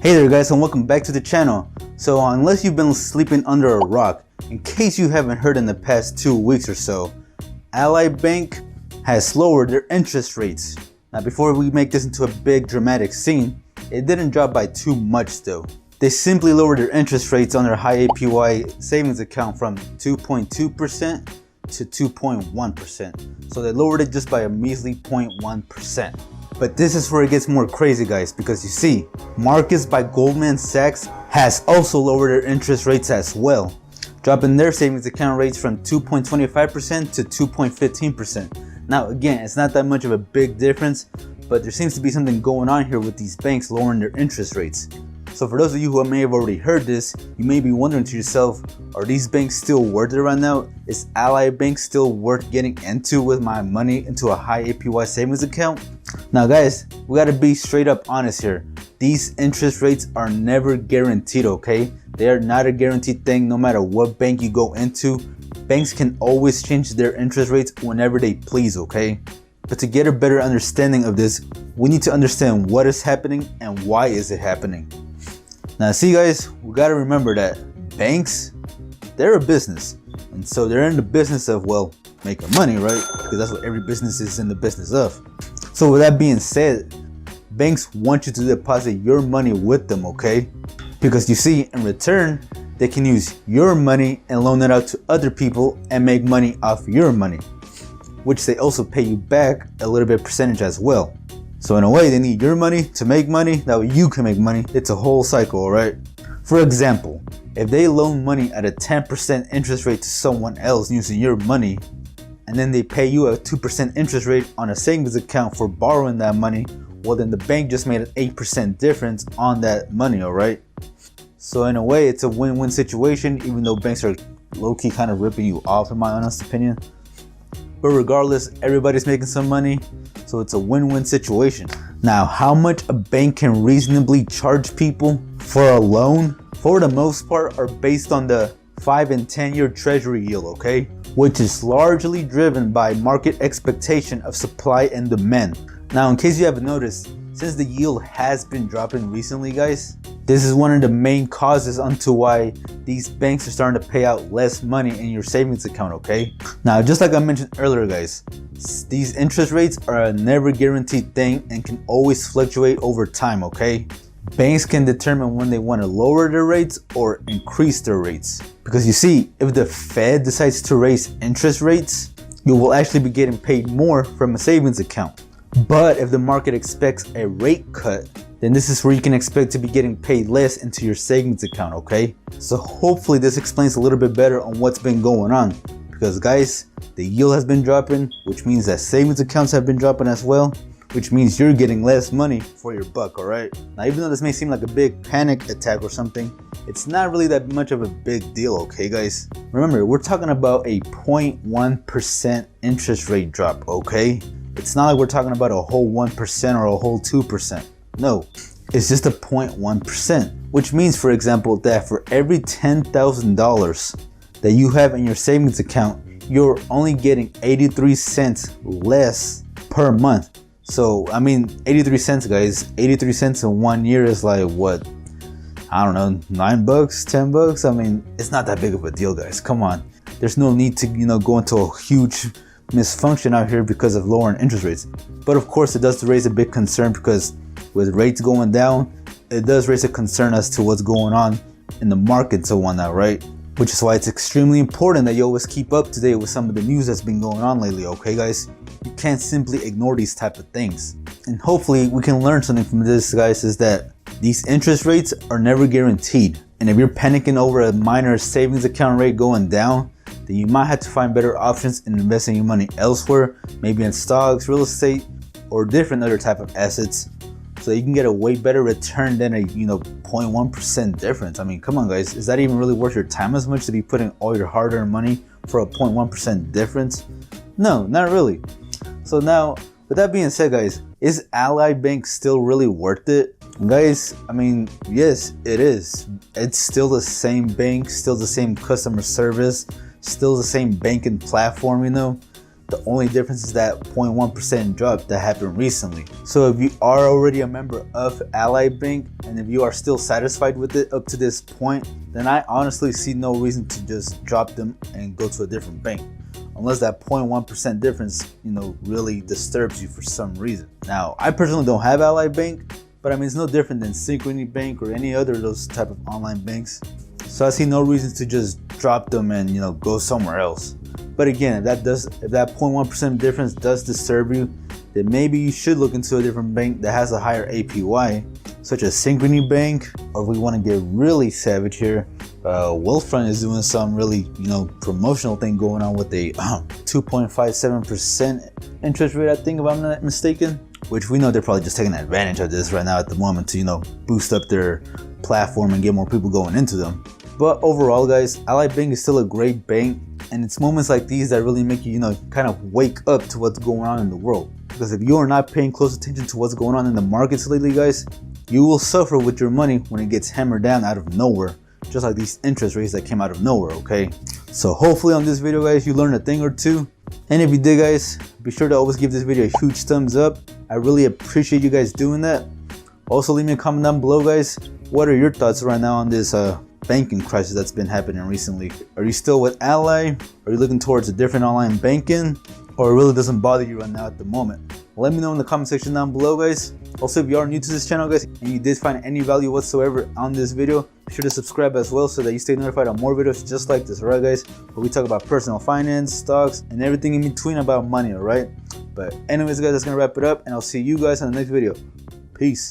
Hey there guys, and welcome back to the channel. So unless you've been sleeping under a rock, in case you haven't heard in the past 2 weeks or so, Ally Bank has lowered their interest rates. Now before we make this into a big dramatic scene, it didn't drop by too much though. They simply lowered their interest rates on their high APY savings account from 2.2% to 2.1%. So they lowered it just by a measly 0.1%. But this is where it gets more crazy guys, because you see, Marcus by Goldman Sachs has also lowered their interest rates as well, dropping their savings account rates from 2.25% to 2.15%. Now again, it's not that much of a big difference, but there seems to be something going on here with these banks lowering their interest rates. So for those of you who may have already heard this, you may be wondering to yourself, are these banks still worth it right now? Is Ally Bank still worth getting into with my money into a high APY savings account? Now guys, we gotta be straight up honest here. These interest rates are never guaranteed, okay? They are not a guaranteed thing no matter what bank you go into. Banks can always change their interest rates whenever they please, okay? But to get a better understanding of this, we need to understand what is happening and why is it happening. Now see guys, we gotta remember that banks, they're a business. And so they're in the business of, well, making money, right? Because that's what every business is in the business of. So with that being said, banks want you to deposit your money with them, okay? Because you see, in return, they can use your money and loan it out to other people and make money off your money, which they also pay you back a little bit percentage as well. So in a way, they need your money to make money, that way you can make money. It's a whole cycle, all right? For example, if they loan money at a 10% interest rate to someone else using your money, and then they pay you a 2% interest rate on a savings account for borrowing that money, well then the bank just made an 8% difference on that money, all right? So in a way, it's a win-win situation, even though banks are low-key kind of ripping you off in my honest opinion. But regardless, everybody's making some money, so it's a win-win situation. Now, how much a bank can reasonably charge people for a loan, for the most part, are based on the 5 and 10-year treasury yield, okay? Which is largely driven by market expectation of supply and demand. Now, in case you haven't noticed, since the yield has been dropping recently, guys, this is one of the main causes onto why these banks are starting to pay out less money in your savings account, okay? Now, just like I mentioned earlier, guys, these interest rates are a never guaranteed thing and can always fluctuate over time, okay? Banks can determine when they want to lower their rates or increase their rates. Because you see, if the Fed decides to raise interest rates, you will actually be getting paid more from a savings account. But if the market expects a rate cut, then this is where you can expect to be getting paid less into your savings account, okay? So hopefully this explains a little bit better on what's been going on. Because guys, the yield has been dropping, which means that savings accounts have been dropping as well, which means you're getting less money for your buck, all right? Now, even though this may seem like a big panic attack or something, it's not really that much of a big deal, okay guys? Remember, we're talking about a 0.1% interest rate drop, okay? It's not like we're talking about a whole 1% or a whole 2%. No, it's just a 0.1%, which means, for example, that for every $10,000 that you have in your savings account, you're only getting 83 cents less per month. So, I mean, 83 cents, guys, 83 cents in 1 year is like, what? I don't know, $9, $10? I mean, it's not that big of a deal, guys. Come on. There's no need to, go into a huge misfunction out here because of lowering interest rates. But of course, it does raise a big concern because with rates going down, it does raise a concern as to what's going on in the market and so on now, right? Which is why it's extremely important that you always keep up to date with some of the news that's been going on lately, okay guys? You can't simply ignore these type of things. And hopefully we can learn something from this, guys, is that these interest rates are never guaranteed. And if you're panicking over a minor savings account rate going down, then you might have to find better options in investing your money elsewhere, maybe in stocks, real estate, or different other type of assets, so you can get a way better return than a 0.1% difference. I mean, come on guys, is that even really worth your time as much to be putting all your hard-earned money for a 0.1% difference? No, not really. So now, with that being said, guys, is Ally Bank still really worth it? Guys, I mean, yes, it is. It's still the same bank, still the same customer service, still the same banking platform, The only difference is that 0.1% drop that happened recently. So if you are already a member of Ally Bank, and if you are still satisfied with it up to this point, then I honestly see no reason to just drop them and go to a different bank. Unless that 0.1% difference, really disturbs you for some reason. Now, I personally don't have Ally Bank, but I mean, it's no different than Synchrony Bank or any other of those type of online banks. So I see no reason to just drop them and, go somewhere else. But again, if that 0.1% difference does disturb you, then maybe you should look into a different bank that has a higher APY, such as Synchrony Bank, or if we want to get really savage here, Wealthfront is doing some really, promotional thing going on with a 2.57% interest rate, I think, if I'm not mistaken. Which we know they're probably just taking advantage of this right now at the moment to, boost up their platform and get more people going into them. But overall, guys, Ally Bank is still a great bank, and it's moments like these that really make you, kind of wake up to what's going on in the world. Because if you are not paying close attention to what's going on in the markets lately, guys, you will suffer with your money when it gets hammered down out of nowhere, just like these interest rates that came out of nowhere, okay? So hopefully on this video, guys, you learned a thing or two. And if you did, guys, be sure to always give this video a huge thumbs up. I really appreciate you guys doing that. Also, leave me a comment down below, guys. What are your thoughts right now on this banking crisis that's been happening recently? Are you still with Ally? Are you looking towards a different online banking? Or it really doesn't bother you right now at the moment? Let me know in the comment section down below, guys. Also, if you are new to this channel, guys, and you did find any value whatsoever on this video, be sure to subscribe as well so that you stay notified on more videos just like this, alright, guys? Where we talk about personal finance, stocks, and everything in between about money, alright? But anyways, guys, that's gonna wrap it up, and I'll see you guys in the next video. Peace.